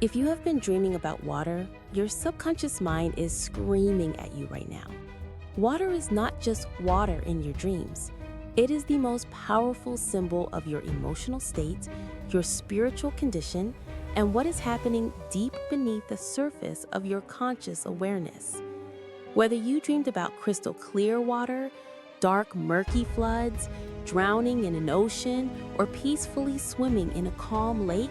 If you have been dreaming about water, your subconscious mind is screaming at you right now. Water is not just water in your dreams. It is the most powerful symbol of your emotional state, your spiritual condition, and what is happening deep beneath the surface of your conscious awareness. Whether you dreamed about crystal clear water, dark murky floods, drowning in an ocean, or peacefully swimming in a calm lake,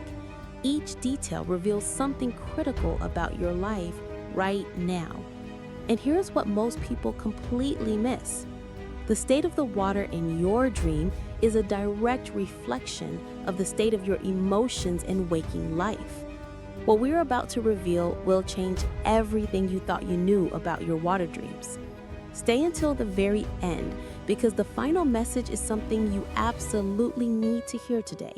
each detail reveals something critical about your life right now. And here's what most people completely miss. The state of the water in your dream is a direct reflection of the state of your emotions in waking life. What we're about to reveal will change everything you thought you knew about your water dreams. Stay until the very end because the final message is something you absolutely need to hear today.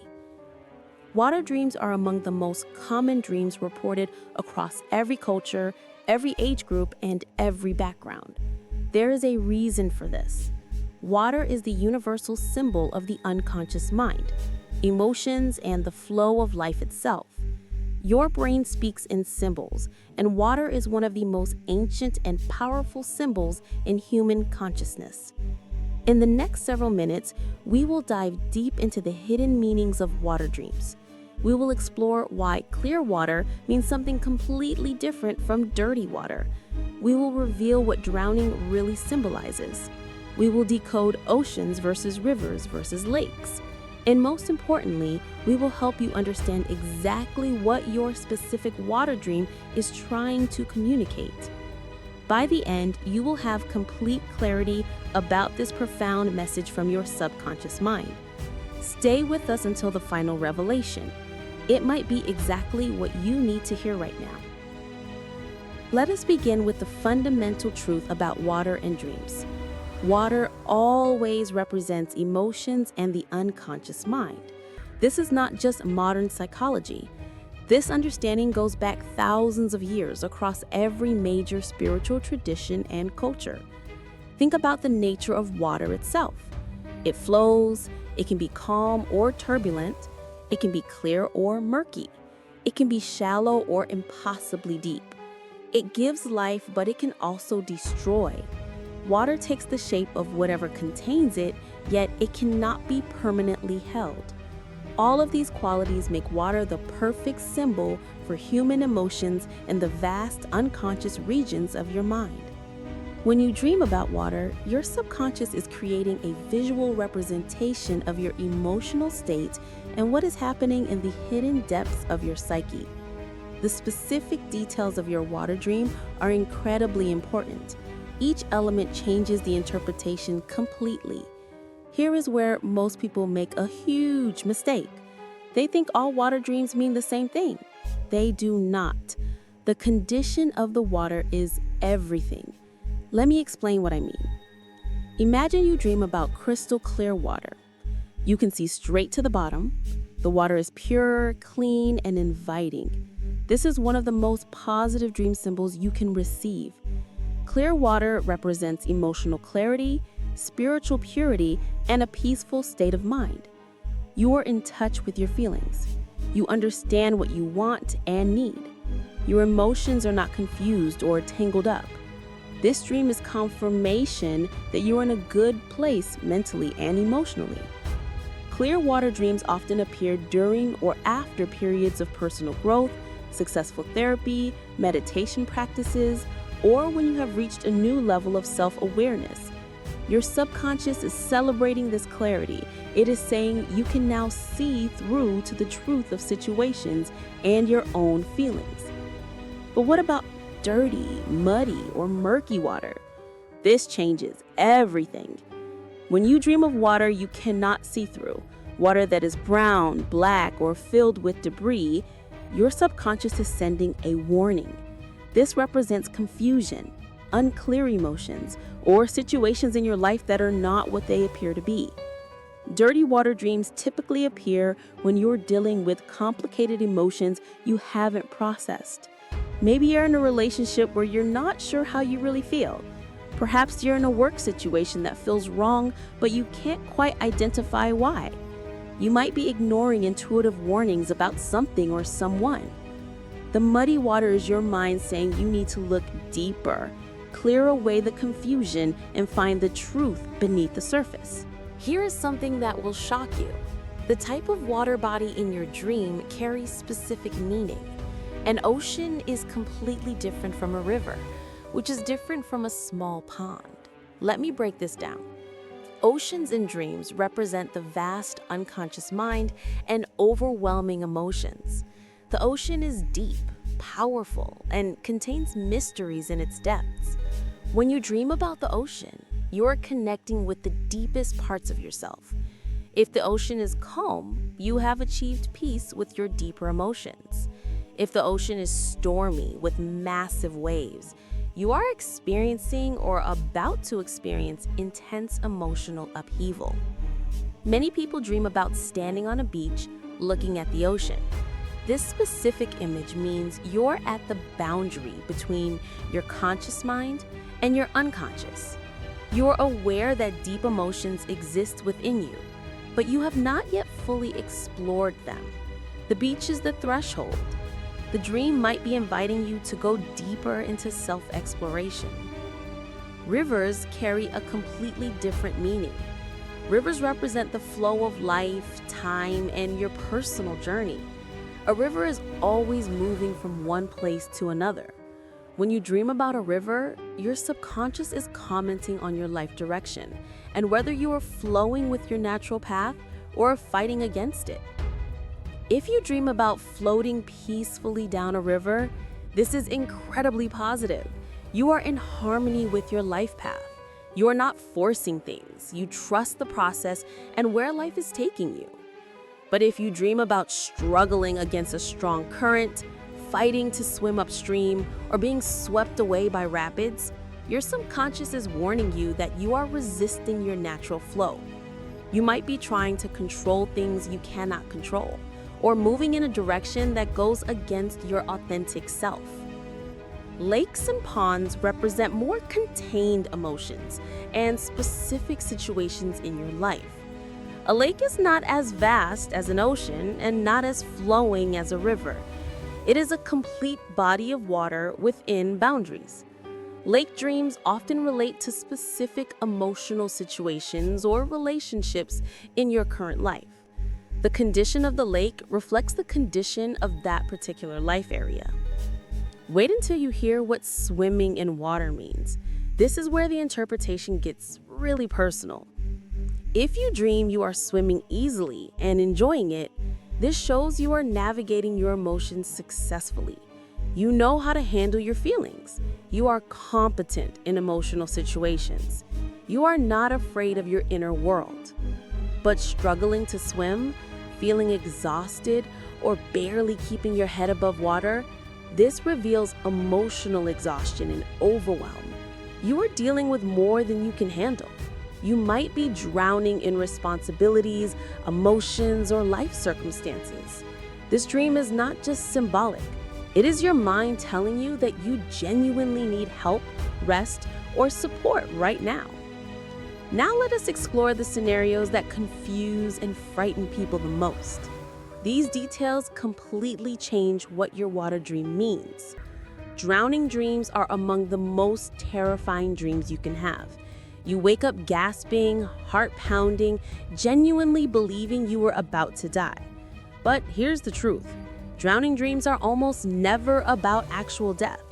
Water dreams are among the most common dreams reported across every culture, every age group, and every background. There is a reason for this. Water is the universal symbol of the unconscious mind, emotions, and the flow of life itself. Your brain speaks in symbols, and water is one of the most ancient and powerful symbols in human consciousness. In the next several minutes, we will dive deep into the hidden meanings of water dreams. We will explore why clear water means something completely different from dirty water. We will reveal what drowning really symbolizes. We will decode oceans versus rivers versus lakes. And most importantly, we will help you understand exactly what your specific water dream is trying to communicate. By the end, you will have complete clarity about this profound message from your subconscious mind. Stay with us until the final revelation. It might be exactly what you need to hear right now. Let us begin with the fundamental truth about water and dreams. Water always represents emotions and the unconscious mind. This is not just modern psychology. This understanding goes back thousands of years across every major spiritual tradition and culture. Think about the nature of water itself. It flows, it can be calm or turbulent, it can be clear or murky. It can be shallow or impossibly deep. It gives life, but it can also destroy. Water takes the shape of whatever contains it, yet it cannot be permanently held. All of these qualities make water the perfect symbol for human emotions in the vast unconscious regions of your mind. When you dream about water, your subconscious is creating a visual representation of your emotional state and what is happening in the hidden depths of your psyche. The specific details of your water dream are incredibly important. Each element changes the interpretation completely. Here is where most people make a huge mistake. They think all water dreams mean the same thing. They do not. The condition of the water is everything. Let me explain what I mean. Imagine you dream about crystal clear water. You can see straight to the bottom. The water is pure, clean, and inviting. This is one of the most positive dream symbols you can receive. Clear water represents emotional clarity, spiritual purity, and a peaceful state of mind. You are in touch with your feelings. You understand what you want and need. Your emotions are not confused or tangled up. This dream is confirmation that you are in a good place mentally and emotionally. Clear water dreams often appear during or after periods of personal growth, successful therapy, meditation practices, or when you have reached a new level of self-awareness. Your subconscious is celebrating this clarity. It is saying you can now see through to the truth of situations and your own feelings. But what about dirty, muddy, or murky water? This changes everything. When you dream of water you cannot see through, water that is brown, black, or filled with debris, your subconscious is sending a warning. This represents confusion, unclear emotions, or situations in your life that are not what they appear to be. Dirty water dreams typically appear when you're dealing with complicated emotions you haven't processed. Maybe you're in a relationship where you're not sure how you really feel. Perhaps you're in a work situation that feels wrong, but you can't quite identify why. You might be ignoring intuitive warnings about something or someone. The muddy water is your mind saying you need to look deeper, clear away the confusion, and find the truth beneath the surface. Here is something that will shock you. The type of water body in your dream carries specific meaning. An ocean is completely different from a river, which is different from a small pond. Let me break this down. Oceans in dreams represent the vast unconscious mind and overwhelming emotions. The ocean is deep, powerful, and contains mysteries in its depths. When you dream about the ocean, you're connecting with the deepest parts of yourself. If the ocean is calm, you have achieved peace with your deeper emotions. If the ocean is stormy with massive waves, you are experiencing or about to experience intense emotional upheaval. Many people dream about standing on a beach looking at the ocean. This specific image means you're at the boundary between your conscious mind and your unconscious. You're aware that deep emotions exist within you, but you have not yet fully explored them. The beach is the threshold. The dream might be inviting you to go deeper into self-exploration. Rivers carry a completely different meaning. Rivers represent the flow of life, time, and your personal journey. A river is always moving from one place to another. When you dream about a river, your subconscious is commenting on your life direction and whether you are flowing with your natural path or fighting against it. If you dream about floating peacefully down a river, this is incredibly positive. You are in harmony with your life path. You are not forcing things. You trust the process and where life is taking you. But if you dream about struggling against a strong current, fighting to swim upstream, or being swept away by rapids, your subconscious is warning you that you are resisting your natural flow. You might be trying to control things you cannot control, or moving in a direction that goes against your authentic self. Lakes and ponds represent more contained emotions and specific situations in your life. A lake is not as vast as an ocean and not as flowing as a river. It is a complete body of water within boundaries. Lake dreams often relate to specific emotional situations or relationships in your current life. The condition of the lake reflects the condition of that particular life area. Wait until you hear what swimming in water means. This is where the interpretation gets really personal. If you dream you are swimming easily and enjoying it, this shows you are navigating your emotions successfully. You know how to handle your feelings. You are competent in emotional situations. You are not afraid of your inner world. But struggling to swim, feeling exhausted, or barely keeping your head above water, this reveals emotional exhaustion and overwhelm. You are dealing with more than you can handle. You might be drowning in responsibilities, emotions, or life circumstances. This dream is not just symbolic. It is your mind telling you that you genuinely need help, rest, or support right now. Now let us explore the scenarios that confuse and frighten people the most. These details completely change what your water dream means. Drowning dreams are among the most terrifying dreams you can have. You wake up gasping, heart pounding, genuinely believing you were about to die. But here's the truth. Drowning dreams are almost never about actual death.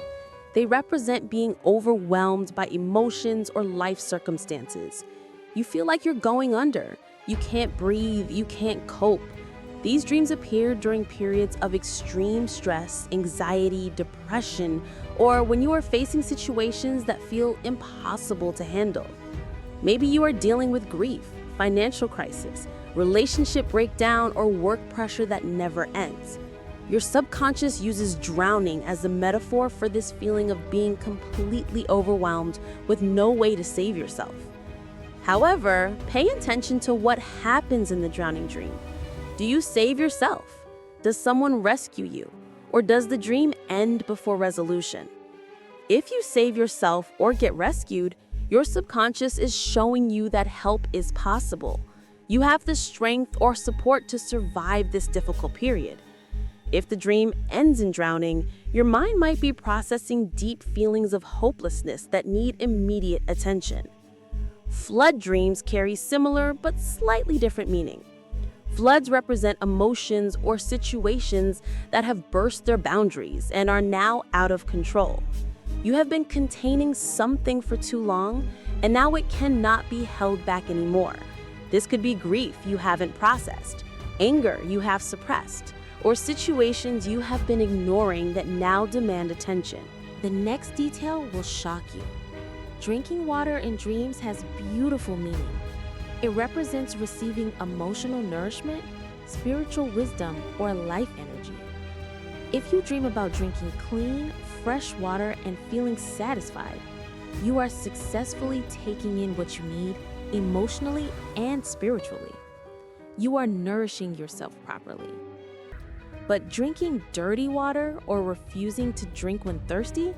They represent being overwhelmed by emotions or life circumstances. You feel like you're going under. You can't breathe. You can't cope. These dreams appear during periods of extreme stress, anxiety, depression, or when you are facing situations that feel impossible to handle. Maybe you are dealing with grief, financial crisis, relationship breakdown, or work pressure that never ends. Your subconscious uses drowning as a metaphor for this feeling of being completely overwhelmed with no way to save yourself. However, pay attention to what happens in the drowning dream. Do you save yourself? Does someone rescue you? Or does the dream end before resolution? If you save yourself or get rescued, your subconscious is showing you that help is possible. You have the strength or support to survive this difficult period. If the dream ends in drowning, your mind might be processing deep feelings of hopelessness that need immediate attention. Flood dreams carry similar but slightly different meaning. Floods represent emotions or situations that have burst their boundaries and are now out of control. You have been containing something for too long, and now it cannot be held back anymore. This could be grief you haven't processed, anger you have suppressed, or situations you have been ignoring that now demand attention. The next detail will shock you. Drinking water in dreams has beautiful meaning. It represents receiving emotional nourishment, spiritual wisdom, or life energy. If you dream about drinking clean, fresh water and feeling satisfied, you are successfully taking in what you need emotionally and spiritually. You are nourishing yourself properly. But drinking dirty water or refusing to drink when thirsty?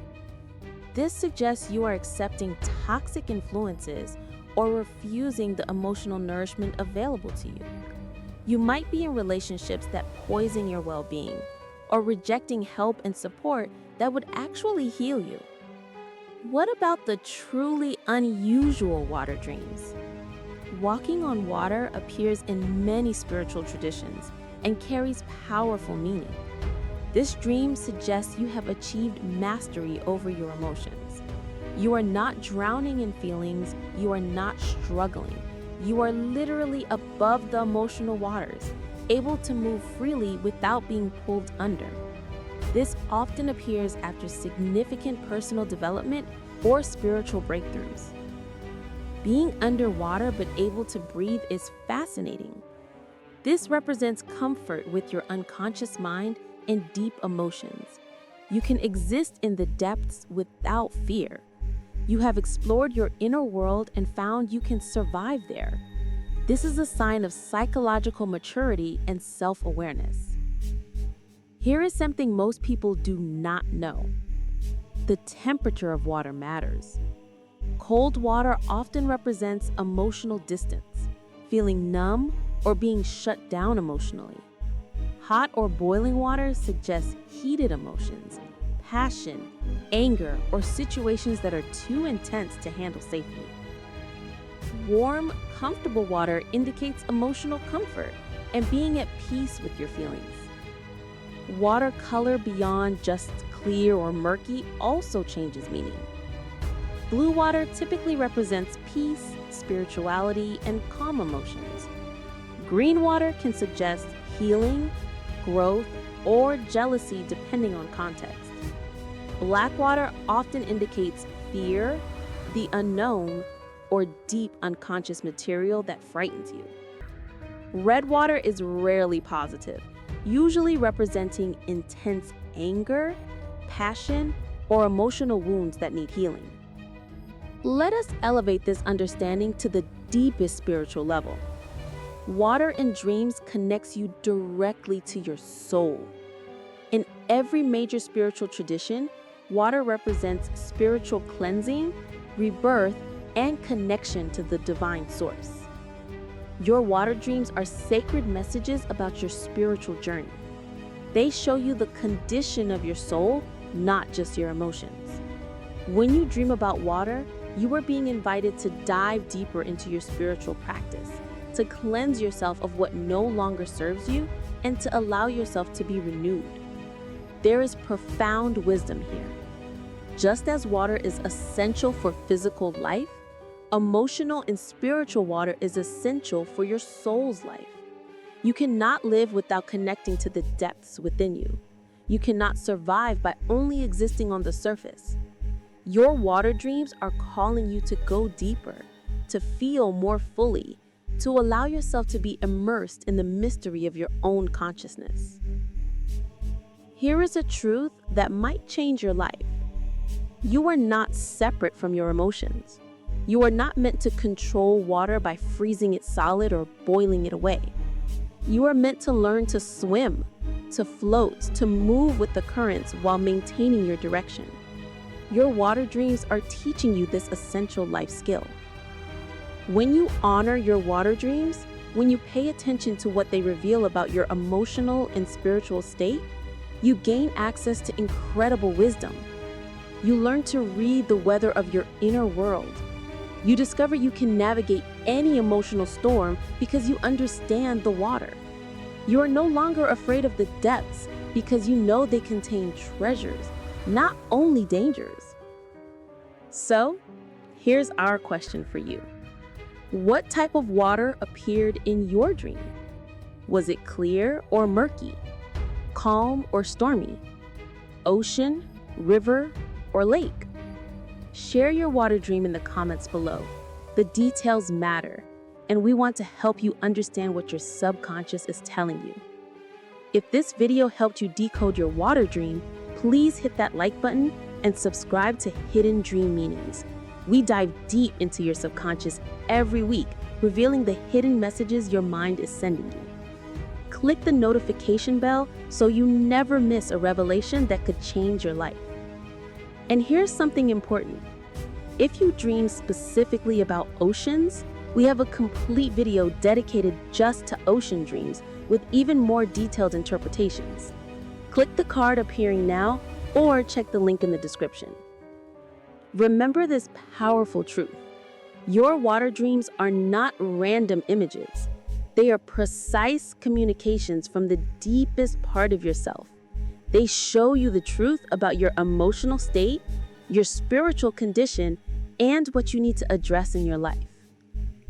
This suggests you are accepting toxic influences or refusing the emotional nourishment available to you. You might be in relationships that poison your well-being, or rejecting help and support that would actually heal you. What about the truly unusual water dreams? Walking on water appears in many spiritual traditions and carries powerful meaning. This dream suggests you have achieved mastery over your emotions. You are not drowning in feelings, you are not struggling. You are literally above the emotional waters, able to move freely without being pulled under. This often appears after significant personal development or spiritual breakthroughs. Being underwater but able to breathe is fascinating. This represents comfort with your unconscious mind and deep emotions. You can exist in the depths without fear. You have explored your inner world and found you can survive there. This is a sign of psychological maturity and self-awareness. Here is something most people do not know. The temperature of water matters. Cold water often represents emotional distance, feeling numb, or being shut down emotionally. Hot or boiling water suggests heated emotions, passion, anger, or situations that are too intense to handle safely. Warm, comfortable water indicates emotional comfort and being at peace with your feelings. Water color beyond just clear or murky also changes meaning. Blue water typically represents peace, spirituality, and calm emotions. Green water can suggest healing, growth, or jealousy depending on context. Black water often indicates fear, the unknown, or deep unconscious material that frightens you. Red water is rarely positive, usually representing intense anger, passion, or emotional wounds that need healing. Let us elevate this understanding to the deepest spiritual level. Water in dreams connects you directly to your soul. In every major spiritual tradition, water represents spiritual cleansing, rebirth, and connection to the divine source. Your water dreams are sacred messages about your spiritual journey. They show you the condition of your soul, not just your emotions. When you dream about water, you are being invited to dive deeper into your spiritual practice, to cleanse yourself of what no longer serves you, and to allow yourself to be renewed. There is profound wisdom here. Just as water is essential for physical life, emotional and spiritual water is essential for your soul's life. You cannot live without connecting to the depths within you. You cannot survive by only existing on the surface. Your water dreams are calling you to go deeper, to feel more fully, to allow yourself to be immersed in the mystery of your own consciousness. Here is a truth that might change your life. You are not separate from your emotions. You are not meant to control water by freezing it solid or boiling it away. You are meant to learn to swim, to float, to move with the currents while maintaining your direction. Your water dreams are teaching you this essential life skill. When you honor your water dreams, when you pay attention to what they reveal about your emotional and spiritual state, you gain access to incredible wisdom. You learn to read the weather of your inner world. You discover you can navigate any emotional storm because you understand the water. You are no longer afraid of the depths because you know they contain treasures, not only dangers. So, here's our question for you. What type of water appeared in your dream? Was it clear or murky? Calm or stormy? Ocean, river, or lake? Share your water dream in the comments below. The details matter, and we want to help you understand what your subconscious is telling you. If this video helped you decode your water dream, please hit that like button and subscribe to Hidden Dream Meanings. We dive deep into your subconscious every week, revealing the hidden messages your mind is sending you. Click the notification bell so you never miss a revelation that could change your life. And here's something important. If you dream specifically about oceans, we have a complete video dedicated just to ocean dreams with even more detailed interpretations. Click the card appearing now or check the link in the description. Remember this powerful truth. Your water dreams are not random images. They are precise communications from the deepest part of yourself. They show you the truth about your emotional state, your spiritual condition, and what you need to address in your life.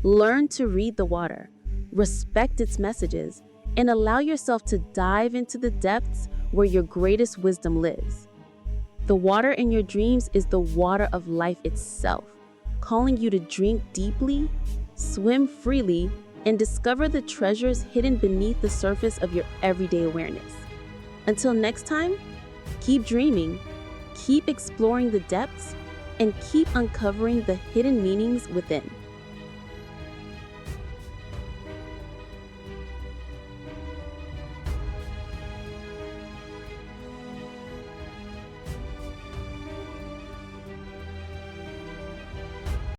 Learn to read the water, respect its messages, and allow yourself to dive into the depths where your greatest wisdom lives. The water in your dreams is the water of life itself, calling you to drink deeply, swim freely, and discover the treasures hidden beneath the surface of your everyday awareness. Until next time, keep dreaming, keep exploring the depths, and keep uncovering the hidden meanings within.